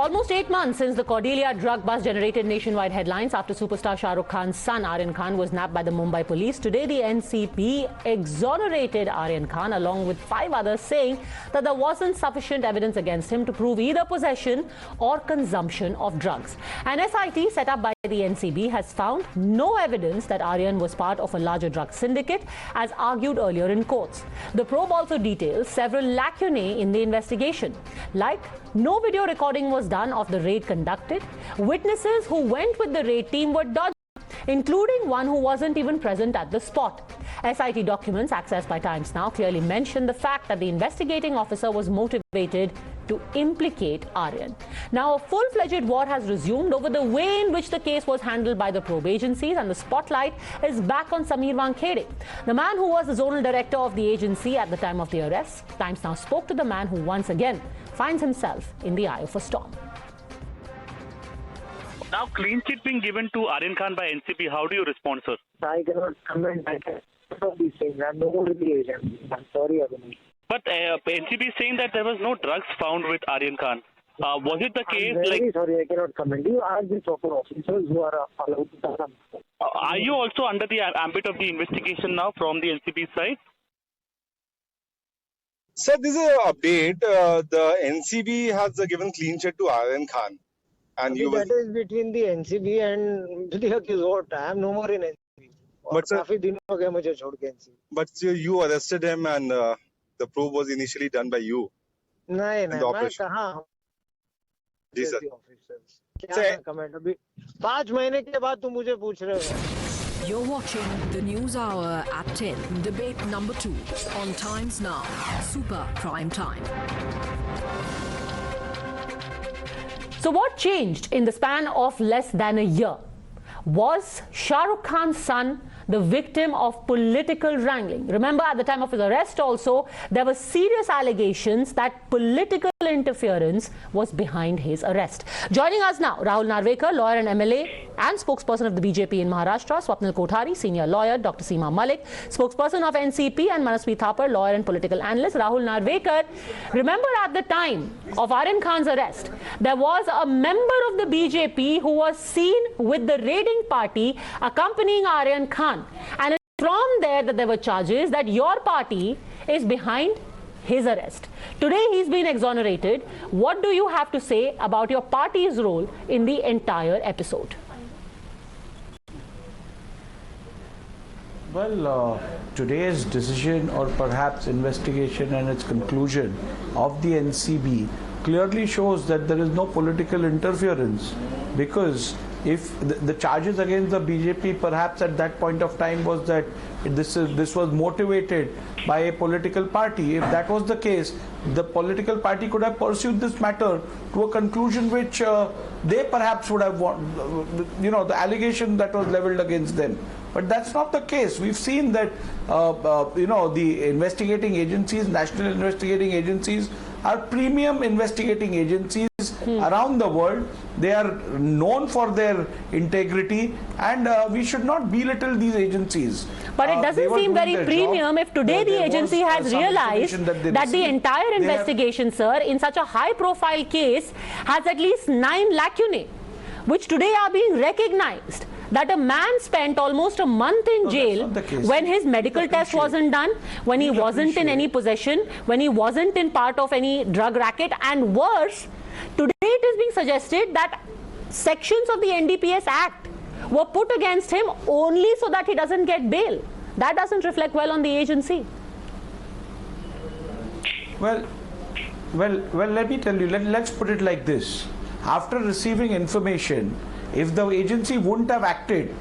Almost 8 months since the Cordelia drug bust generated nationwide headlines after superstar Shah Rukh Khan's son Aryan Khan was nabbed by the Mumbai police. Today, the NCP exonerated Aryan Khan along with 5 others, saying that there wasn't sufficient evidence against him to prove either possession or consumption of drugs. An SIT set up by the NCB has found no evidence that Aryan was part of a larger drug syndicate, as argued earlier in courts. The probe also details several lacunae in the investigation, like no video recording was done of the raid conducted, witnesses who went with the raid team were dodgy, including one who wasn't even present at the spot. SIT documents accessed by Times Now clearly mention the fact that the investigating officer was motivated to implicate Aryan. Now, a full-fledged war has resumed over the way in which the case was handled by the probe agencies, and the spotlight is back on Sameer Wankhede, the man who was the zonal director of the agency at the time of the arrest. Times Now spoke to the man who once again finds himself in the eye of a storm. Now, clean chit being given to Aryan Khan by NCP, how do you respond, sir? I cannot comment. I cannot be saying that. No one will be agent. I'm sorry, Abhinay. But NCP is saying that there was no drugs found with Aryan Khan. Was it the case? I'm very sorry, I cannot comment. You ask the proper officers who are allowed to tell them. Are you also under the ambit of the investigation now from the NCP side? Sir, this is an update. The NCB has given clean chit to Aryan Khan. And that is between the NCB and the accused. I am no more in NCB. But sir, you arrested him and the probe was initially done by you. No, no. जी sir. You're watching the News Hour at 10, debate number 2 on Times Now, Super Prime Time. So what changed in the span of less than a year? Was Shah Rukh Khan's son the victim of political wrangling? Remember, at the time of his arrest also, there were serious allegations that political interference was behind his arrest. Joining us now, Rahul Narvekar, lawyer and MLA and spokesperson of the BJP in Maharashtra, Swapnil Kothari, senior lawyer, Dr. Seema Malik, spokesperson of NCP, and Manasvi Thapar, lawyer and political analyst. Rahul Narvekar, remember at the time of Aryan Khan's arrest, there was a member of the BJP who was seen with the raiding party accompanying Aryan Khan. And it's from there that there were charges that your party is behind his arrest. Today he's been exonerated. What do you have to say about your party's role in the entire episode? Well, today's decision, or perhaps investigation and its conclusion of the NCB, clearly shows that there is no political interference, because if the charges against the BJP perhaps at that point of time was that this was motivated by a political party, if that was the case, the political party could have pursued this matter to a conclusion which they perhaps would have won, the allegation that was leveled against them. But that's not the case. We've seen that the investigating agencies, national investigating agencies, are premium investigating agencies around the world. They are known for their integrity, and we should not belittle these agencies. But it doesn't seem very premium if today the agency has realized that the entire investigation, sir, in such a high-profile case has at least 9 lacunae, which today are being recognized. That a man spent almost a month in jail when his medical test wasn't done, when he wasn't in any possession, when he wasn't in part of any drug racket, and worse, today it is being suggested that sections of the NDPS Act were put against him only so that he doesn't get bail. That doesn't reflect well on the agency. Well, let me tell you, let's put it like this. After receiving information, if the agency wouldn't have acted,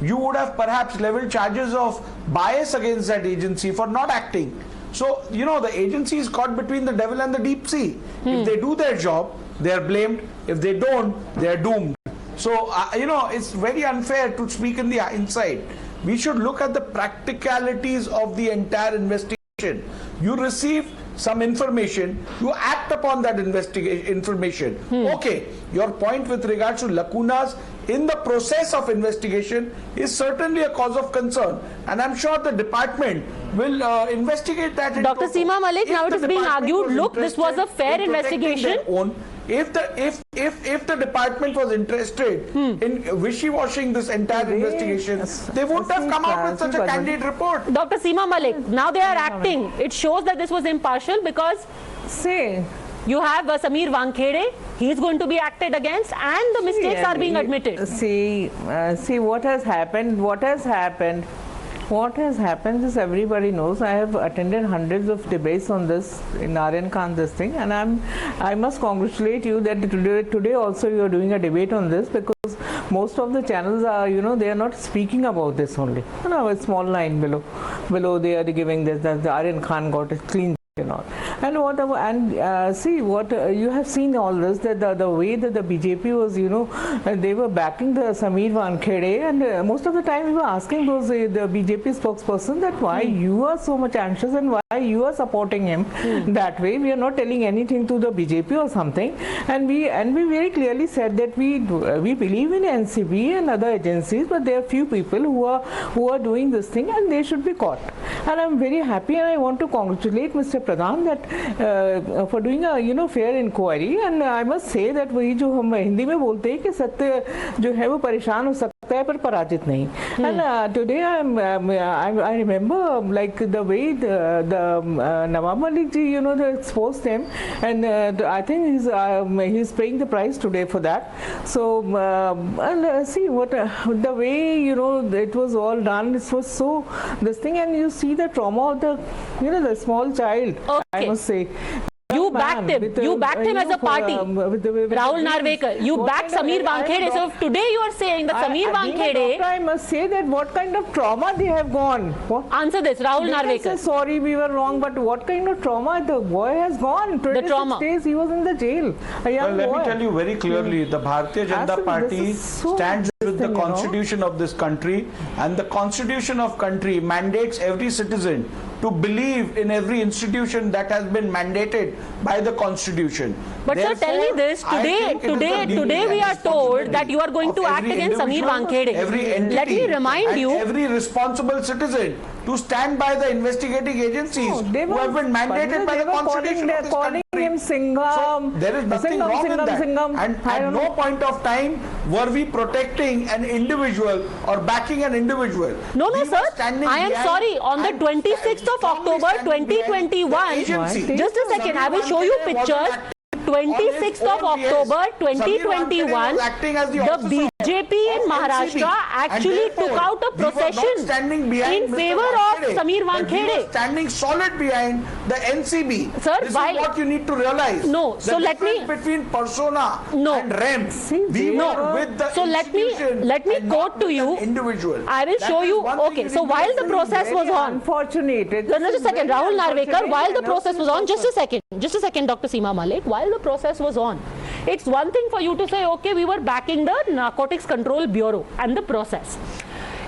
you would have perhaps leveled charges of bias against that agency for not acting. So, the agency is caught between the devil and the deep sea. If they do their job, they are blamed. If they don't, they are doomed. So, it's very unfair to speak in the hindsight. We should look at the practicalities of the entire investigation. You receive some information, you act upon that information. Okay, your point with regards to lacunas in the process of investigation is certainly a cause of concern, and I'm sure the department will investigate that. Dr. Seema Malik, now it is being argued, look, this was a fair investigation. If the department was interested in wishy-washing this entire investigation, they wouldn't have come out with such a candid report. Dr. Seema Malik, now they are acting. It shows that this was impartial because you have Samir Wankhede, he is going to be acted against and the mistakes are being admitted. See what has happened. What has happened is everybody knows. I have attended hundreds of debates on this in Aryan Khan thing, and I must congratulate you that today also you are doing a debate on this, because most of the channels are, they are not speaking about this only. A small line below they are giving this, that the Aryan Khan got a clean. See what you have seen all this, that the way that the BJP was, they were backing the Samir Wankhede, and most of the time we were asking those the BJP spokesperson that why you are so much anxious and why you are supporting him that way. We are not telling anything to the BJP or something, and we very clearly said that we believe in NCB and other agencies, but there are few people who are doing this thing and they should be caught. And I'm very happy, and I want to congratulate Mr. Pradhan that for doing a fair inquiry. And I must say that वही जो हम हिंदी में बोलते हैं कि सत्य जो है वो परेशान हो सकता है पर पराजित नहीं. And today I remember like the way the Nawab Malik ji they exposed him, and I think he's paying the price today for that. So and see what the way it was all done. It was so this thing, and you see the trauma of the the small child. I must say. You backed him. You backed him as a party. Rahul Narvekar. You backed Samir Wankhede. So today you are saying that Samir Wankhede. I must say that what kind of trauma they have gone. Answer this, Rahul Narvekar. Sorry, we were wrong, but what kind of trauma the boy has gone? 26 days he was in the jail. Let me tell you very clearly, the Bharatiya Janata Party stands with the constitution of this country, and the constitution of country mandates every citizen to believe in every institution that has been mandated by the constitution. But sir, tell me this, today we are told that you are going to act against Samir Wankhede. Let me remind you, every responsible citizen to stand by the investigating agencies who have been mandated by the constitution of this country. Him Singham. So there is nothing wrong in that. And at no point of time were we protecting an individual or backing an individual. No, sir. I am sorry. On the 26th of October 2021, just a second, I will show you pictures. 26th of October 2021, the BJP in Maharashtra actually took out a procession in favor of Samir Wankhede. We were standing solid behind the NCB. Sir, this is what you need to realize. No, so let me between persona and rem. We were with the so let me quote to you. Individual. I will show you. Okay, so while the process was on, unfortunate. No, just a second, Rahul Narvekar. While the process was on, just a second, Dr. Seema Malik. While the process was on, it's one thing for you to say, okay, we were backing the Narcotics Control Bureau and the process.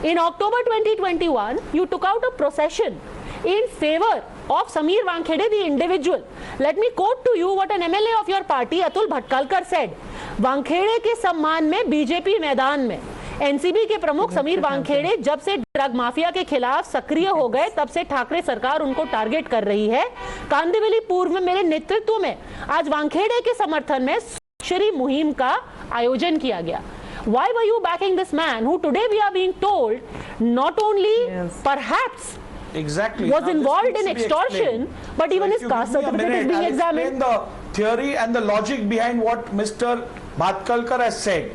In October 2021, you took out a procession in favor of Samir Wankhede, the individual. Let me quote to you what an MLA of your party, Atul Bhatkalkar, said. Wankhede के सम्मान में BJP मैदान में NCB के प्रमुख समीर वानखेड़े जब से drug mafia के खिलाफ सक्रिय हो गए तब से ठाकरे सरकार उनको टारगेट कर रही है. कांदिवली पूर्व में मेरे नेतृत्व में आज वानखेड़े के समर्थन में स्वाक्षरी मुहिम का आयोजन किया गया. Why were you backing this man who today we are being told not only perhaps was involved in extortion, but even his caste certificate is being examined? The theory and the logic behind what Mr. Bhatkalkar has said.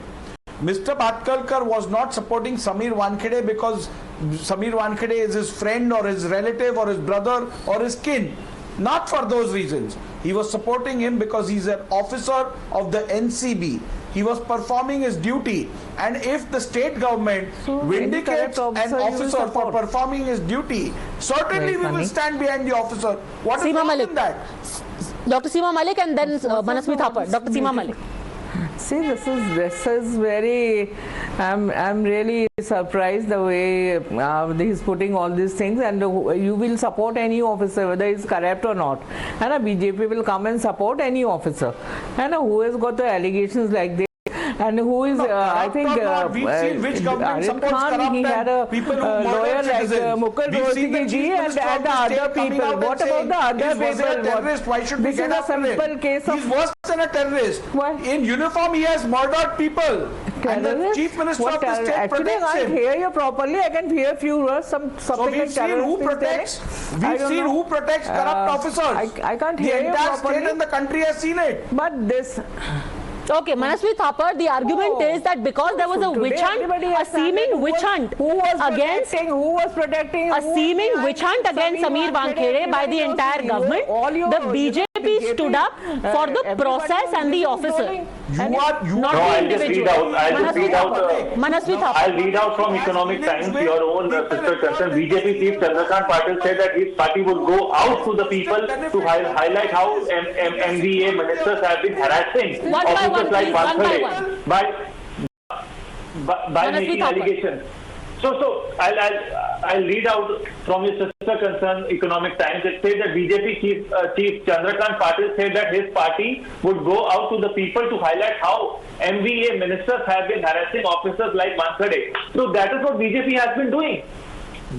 Mr. Bhatkalkar was not supporting Samir Wankhede because Samir Wankhede is his friend or his relative or his brother or his kin. Not for those reasons. He was supporting him because he's an officer of the NCB. He was performing his duty, and if the state government vindicates an officer for performing his duty, certainly we will stand behind the officer. What is wrong in that? Dr. Seema Malik and then Manasvi Thapar. Dr. Seema Malik. See, this is very. I'm really surprised the way he's putting all these things, and you will support any officer whether he's corrupt or not, and a BJP will come and support any officer, and who has got the allegations like this. and who is, I think, we've seen which government Aryan supports Khan, corrupt he had a people who murder lawyer like citizens. Mukul We've seen the Rohilkhand Chief ji and Minister of the the other state coming people. out and What about saying, the other "He's worse than a people? terrorist. Why should we This get is a after him? simple case of... He's worse than a terrorist. Why? In uniform, he has murdered people. And the Chief Minister of the state Actually, protects I can't him. hear you properly. I can hear few words. Something So we've like seen who terrorist protects. is there. I We've don't seen know. who protects corrupt officers. I can't hear the you entire properly. state and the country has seen it. But this... Okay, Manasvi Thapar, the argument is that because there was a witch hunt, a seeming witch hunt against a seeming witch hunt against Sameer Wankhede by the entire government, the BJP stood up for the process and the officer. Not the individual. Manasvi Thapar. I'll read out from Economic Times, your own sister concern. BJP Chief Chandrakant Patil said that his party would go out to the people to highlight how MVA ministers have been harassing officers like Wankhede by making allegations. So I'll read out from his sister concern, Economic Times. It says that BJP Chief Chandrakant Patil said that his party would go out to the people to highlight how MVA ministers have been harassing officers like Wankhede. So that is what BJP has been doing.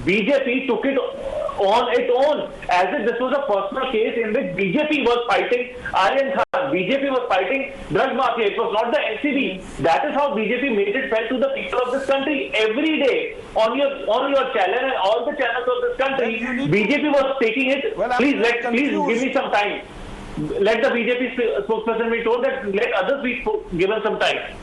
BJP took it on its own as if this was a personal case in which BJP was fighting Aryan Khan. BJP was fighting drug mafia. It was not the NCB. That is how BJP made it felt to the people of this country every day on your channel and all the channels of this country. BJP was taking it. Please give me some time. Let the BJP spokesperson be told that let others be given some time.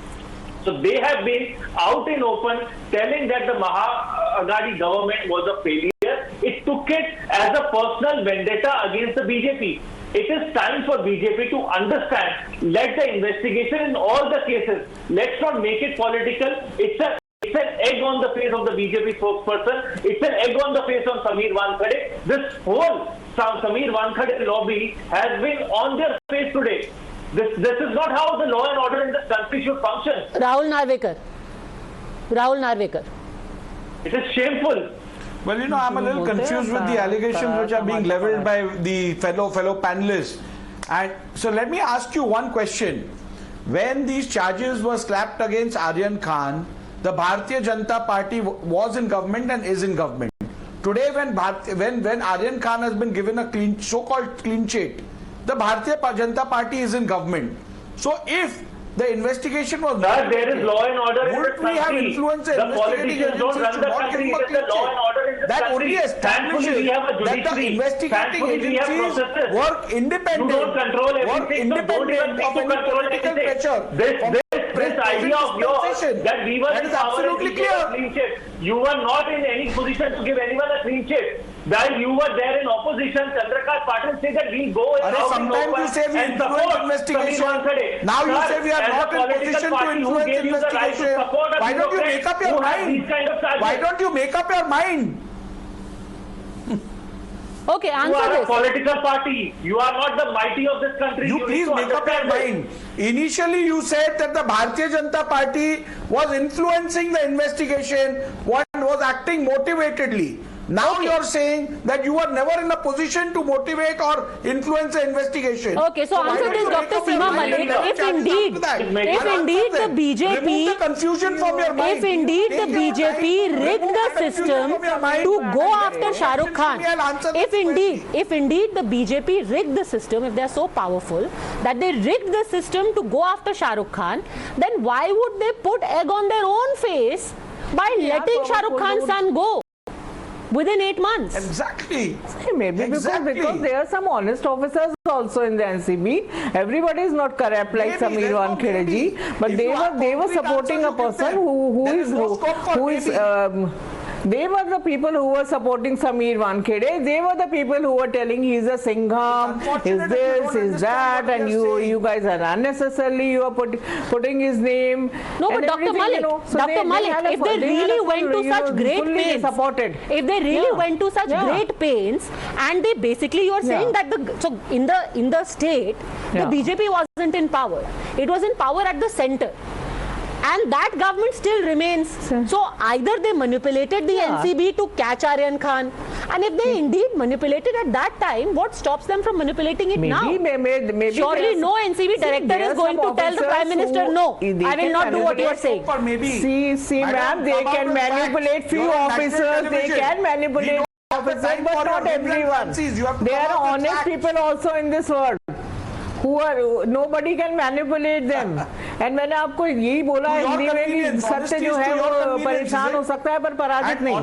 So they have been out in open telling that the Maha Aghadi government was a failure. It took it as a personal vendetta against the BJP. It is time for BJP to understand. Let the investigation in all the cases. Let's not make it political. It's an egg on the face of the BJP spokesperson. It's an egg on the face of Sameer Wankhede. This whole Sameer Wankhede lobby has been on their face today. This is not how the law and order in this country should function. Rahul Narvekar. It is shameful. Well, I'm a little confused with the allegations which are being leveled by the fellow panelists. And so let me ask you one question. When these charges were slapped against Aryan Khan, the Bharatiya Janata Party was in government and is in government. Today, when Aryan Khan has been given a so-called clean chit, the Bharatiya Janata Party is in government. So if the investigation was there is law and order in this we have country. influence The politicians don't run the country. It is the law and order in this that country. only establishes that the investigating agencies work independent. You don't control everything. So don't even think to control anything. This idea of yours that we were in power and we gave a clean chit. You were not in any position to give anyone a clean chit. While you were there in opposition, Chandrakant Patil said that we'll go and sometimes you say we influence investigation. Now you say we are not in position to influence investigation. Why don't you make up your mind? Why don't you make up your mind? Okay, answer this. You are this. a political party. You are not the mighty of this country. You please make up your mind. Initially you said that the Bharatiya Janata Party was influencing the investigation, was acting motivatedly. Now you are saying that you were never in a position to motivate or influence the investigation. Okay, so answer this, Dr. Seema Malik. If indeed the BJP, remove the confusion from your mind. If indeed the BJP rigged the system to go after Shah Rukh Khan, if indeed the BJP rigged the system, if they are so powerful that they rigged the system to go after Shah Rukh Khan, then why would they put egg on their own face by letting Shah Rukh Khan's son go within 8 months? Exactly. Maybe because there are some honest officers also in the NCB. Everybody is not corrupt like Sameer Wankhede ji, but they were supporting a person who is they were the people who were supporting Sameer Wankhede. They were the people who were telling he's a Singham, is this, is that, and you guys are unnecessarily putting his name. No, but Dr. Malik, Dr. Malik, if they really went to such great pains, if they really went to such great pains, and they basically, you are saying that in the state, the BJP wasn't in power. It was in power at the center. And that government still remains. So either they manipulated the NCB to catch Aryan Khan, And if they indeed manipulated at that time, what stops them from manipulating it now? Maybe surely no NCB director is going to tell the Prime Minister, no, I will not do what you are saying. See, ma'am, they can manipulate few officers, they can manipulate officers, but not everyone. There are honest people also in this world. Nobody can manipulate them. And मैंने आपको यही बोला हिंदी में कि सत्य जो है वो परेशान हो सकता है पर पराजित नहीं.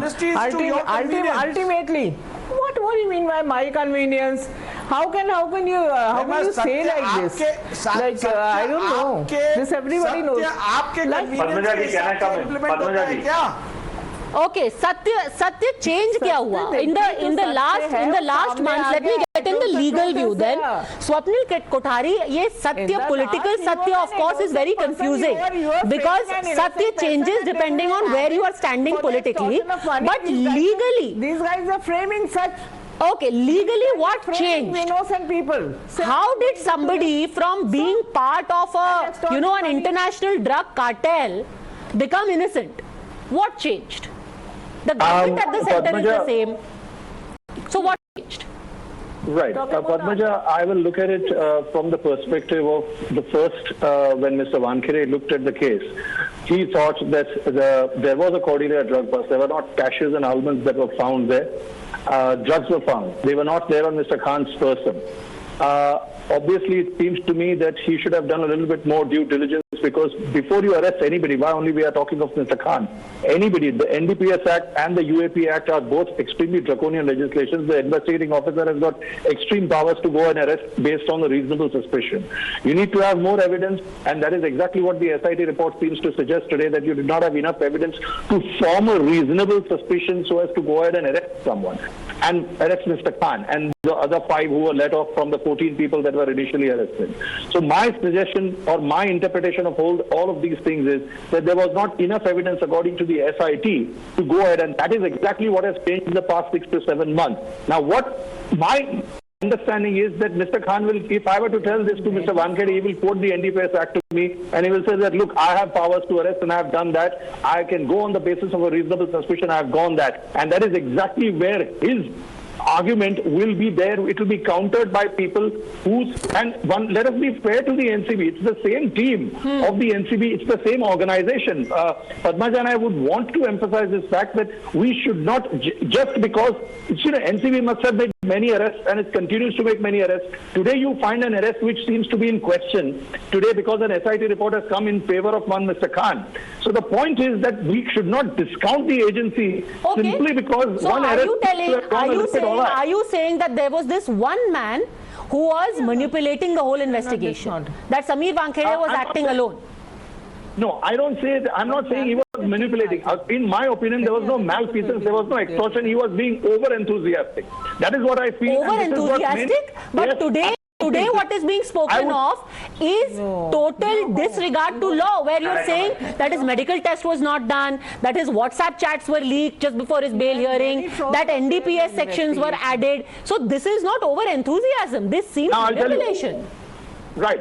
Ultimately, what do you mean by my convenience? How can you say like this? Like I don't know. This everybody knows. Padmaja ji, can I come in? Padmaja ji. Okay, Satya change क्या हुआ? In the last month, let me get in the legal view then. Swapnil Kothari, ये Satya, political Satya of course is very confusing because Satya changes depending on where you are standing politically. But legally, these guys are framing such. Okay, legally what changed? Innocent people. How did somebody from being part of an international drug cartel become innocent? What changed? The government at the center is the same. So what changed? Right. Padmaja, I will look at it from the perspective of the first, when Mr. Wankhede looked at the case, he thought that there was a Cordelia drug bust. There were not caches and almonds that were found there. Drugs were found. They were not there on Mr. Khan's person. Obviously, it seems to me that he should have done a little bit more due diligence because before you arrest anybody, why only we are talking of Mr. Khan? Anybody, the NDPS Act and the UAP Act are both extremely draconian legislations. The investigating officer has got extreme powers to go and arrest based on the reasonable suspicion. You need to have more evidence, and that is exactly what the SIT report seems to suggest today, that you did not have enough evidence to form a reasonable suspicion so as to go ahead and arrest someone and arrest Mr. Khan and the other 5 who were let off from the 14 people that were initially arrested. So my suggestion or my interpretation of all of these things is that there was not enough evidence according to the SIT to go ahead, and that is exactly what has changed in the past 6 to 7 months. Now what my understanding is that Mr. Khan will, if I were to tell this to Mr. Wankhede, he will quote the NDPS Act to me and he will say that, look, I have powers to arrest and I have done that. I can go on the basis of a reasonable suspicion. I have gone that. And that is exactly where his argument will be there. It will be countered by people let us be fair to the NCB. It's the same team of the NCB. It's the same organization. Padmaja and I would want to emphasize this fact that we should not, just because, NCB must have made many arrests and it continues to make many arrests. Today you find an arrest which seems to be in question today because an SIT report has come in favor of one Mr. Khan. So the point is that we should not discount the agency simply because one arrest. Are you saying that there was this one man who was manipulating the whole investigation? That Samir Wankhede was acting alone? No, I don't say that. I'm not saying he was manipulating. In my opinion, there was no malfeasance, there was no extortion. He was being over-enthusiastic. That is what I feel. Over-enthusiastic? But today what is being spoken of is total disregard to law, where you're saying that his medical test was not done, that his WhatsApp chats were leaked just before his bail hearing, that NDPS sections were added. So this is not over-enthusiasm. This seems manipulation. Right.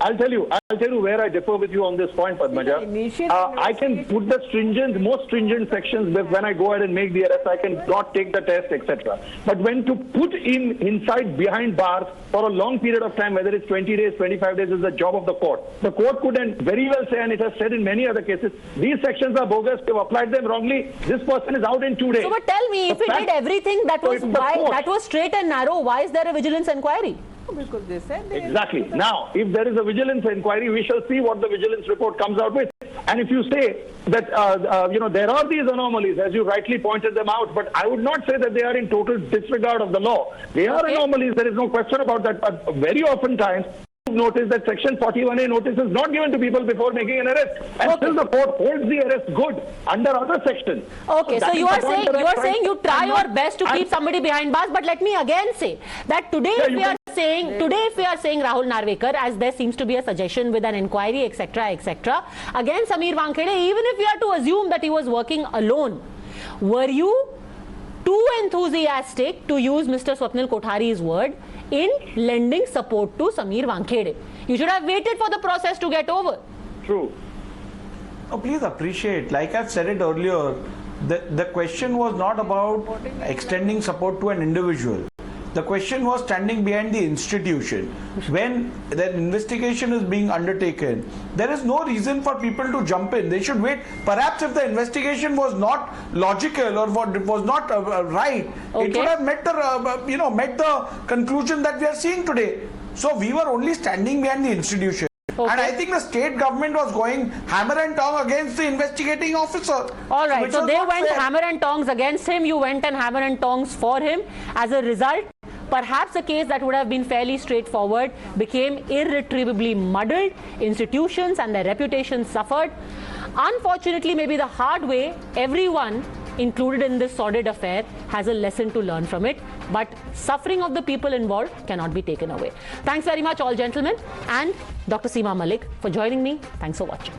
I'll tell you where I differ with you on this point, Padmaja. I can put the most stringent sections when I go ahead and make the arrest. I can not take the test, etc. But when to put inside behind bars for a long period of time, whether it's 20 days, 25 days, is the job of the court. The court could very well say, and it has said in many other cases, these sections are bogus. They've applied them wrongly. This person is out in 2 days. So, but tell me, if he did everything that was straight and narrow, why is there a vigilance inquiry? Because they said exactly. Now, if there is a vigilance inquiry, we shall see what the vigilance report comes out with. And if you say that, there are these anomalies, as you rightly pointed them out, but I would not say that they are in total disregard of the law. They are anomalies. There is no question about that. But very often times, notice that section 41A notice is not given to people before making an arrest, and still the court holds the arrest good under other sections. Okay, so you are saying you try your best to keep somebody behind bars, but let me again say that today if we are saying Rahul Narvekar, as there seems to be a suggestion with an inquiry, etc., again Samir Wankhede, even if we are to assume that he was working alone, were you too enthusiastic, to use Mr. Swapnil Kothari's word, in lending support to Samir Wankhede? You should have waited for the process to get over. True. Oh, please appreciate, like I've said it earlier, The question was not about extending support to an individual. The question was standing behind the institution. When the investigation is being undertaken, there is no reason for people to jump in. They should wait. Perhaps if the investigation was not logical or was not right, it would have met the conclusion that we are seeing today. So we were only standing behind the institution. Okay. And I think the state government was going hammer and tongs against the investigating officer. All right, so they went hammer and tongs against him. You went and hammer and tongs for him. As a result, perhaps a case that would have been fairly straightforward became irretrievably muddled. Institutions and their reputations suffered. Unfortunately, maybe the hard way, everyone included in this sordid affair has a lesson to learn from it. But suffering of the people involved cannot be taken away. Thanks very much, all gentlemen, and Dr. Seema Malik for joining me. Thanks for watching.